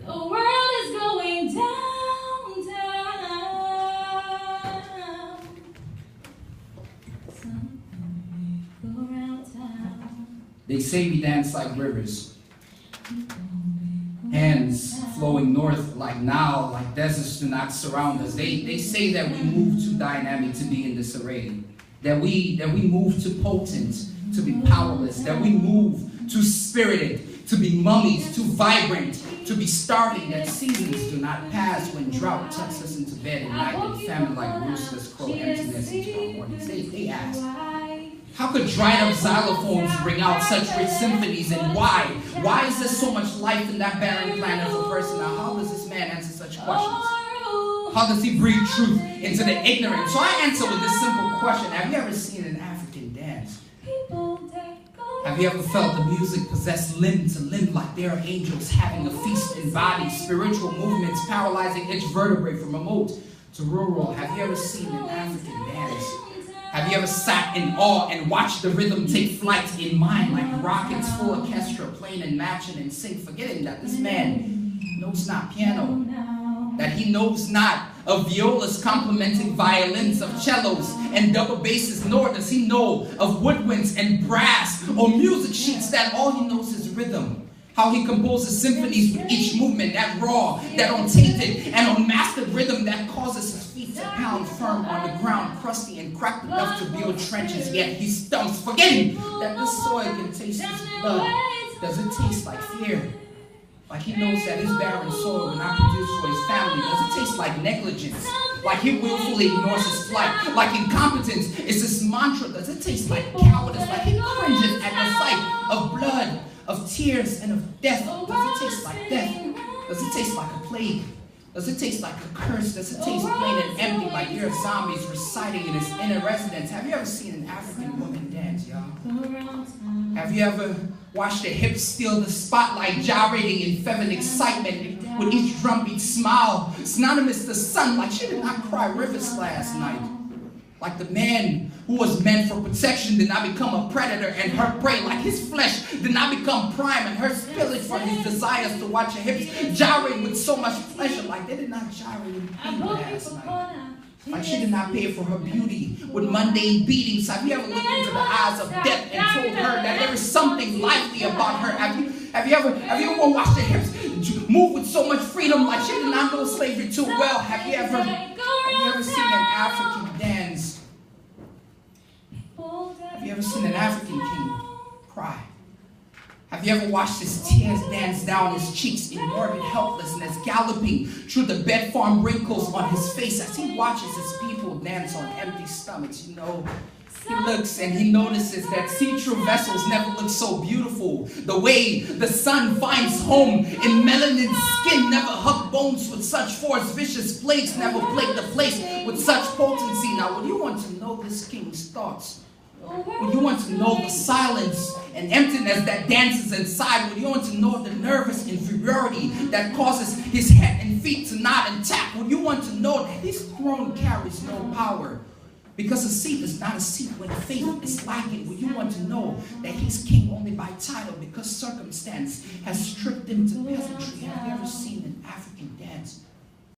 The world is going down, down. Something go around town. They say we dance like rivers, hands flowing north like Nile, like deserts do not surround us. They say that we move too dynamic to be in disarray, that we move too potent to be powerless, that we move too spirited to be mummies, too vibrant to be starving, that seasons do not pass when drought tucks us into bed at night and famine like ruthless crow emptiness into our mornings. They ask, how could dried up xylophones bring out such rich symphonies, and why? Why is there so much life in that barren planet of a person? Now, how does this man answer such questions? How does he breathe truth into the ignorant? So I answer with this simple question. Have you ever seen an African dance? Have you ever felt the music possess limb to limb like they are angels having a feast in bodies, spiritual movements paralyzing each vertebrae from remote to rural? Have you ever seen an African dance? Have you ever sat in awe and watched the rhythm take flight in mind like rockets full orchestra playing and matching and sing, forgetting that this man knows not piano, that he knows not of violas complementing violins, of cellos and double basses, nor does he know of woodwinds and brass or music sheets, that all he knows is rhythm. How he composes symphonies with each movement, that raw, that untainted and unmastered rhythm that causes his feet to pound firm on the ground, crusty and cracked enough to build trenches, yet he stumps, forgetting that this soil can taste his blood. Does it taste like fear? Like he knows that his barren soil will not produce for his family? Does it taste like negligence? Like he willfully ignores his plight? Like incompetence is his mantra? Does it taste like cowardice? Like he cringes at the sight of blood, of tears, and of death? Does it taste like death? Does it taste like a plague? Does it taste like a curse? Does it taste plain and empty like there are zombies residing in his inner residence? Have you ever seen an African woman dance, y'all? Have you ever watched their hips steal the spotlight, gyrating in feminine excitement with each drumbeat smile, synonymous to sun, like she did not cry rivers last night? Like the man who was meant for protection did not become a predator and her prey, like his flesh did not become prime and her spillage for his desires to watch her hips gyrate with so much pleasure, like they did not gyrate in pain last night. Like she did not pay for her beauty with mundane beatings. Have you ever looked into the eyes of death and told her that there is something lively about her? Have you ever watched her hips move with so much freedom like she did not know slavery too well? Have you ever seen an African dance? Have you ever seen an African king cry? Have you ever watched his tears dance down his cheeks in morbid helplessness, galloping through the bed farm wrinkles on his face as he watches his people dance on empty stomachs? You know, he looks and he notices that see-through vessels never look so beautiful. The way the sun finds home in melanin skin never hug bones with such force. Vicious plagues never plague the place with such potency. Now, would you want to know this king's thoughts? Would you want to know the silence and emptiness that dances inside? Would you want to know the nervous inferiority that causes his head and feet to nod and tap? Would you want to know that his throne carries no power? Because a seat is not a seat when faith is lacking. Would you want to know that he's king only by title because circumstance has stripped him to peasantry? Have you ever seen an African dance?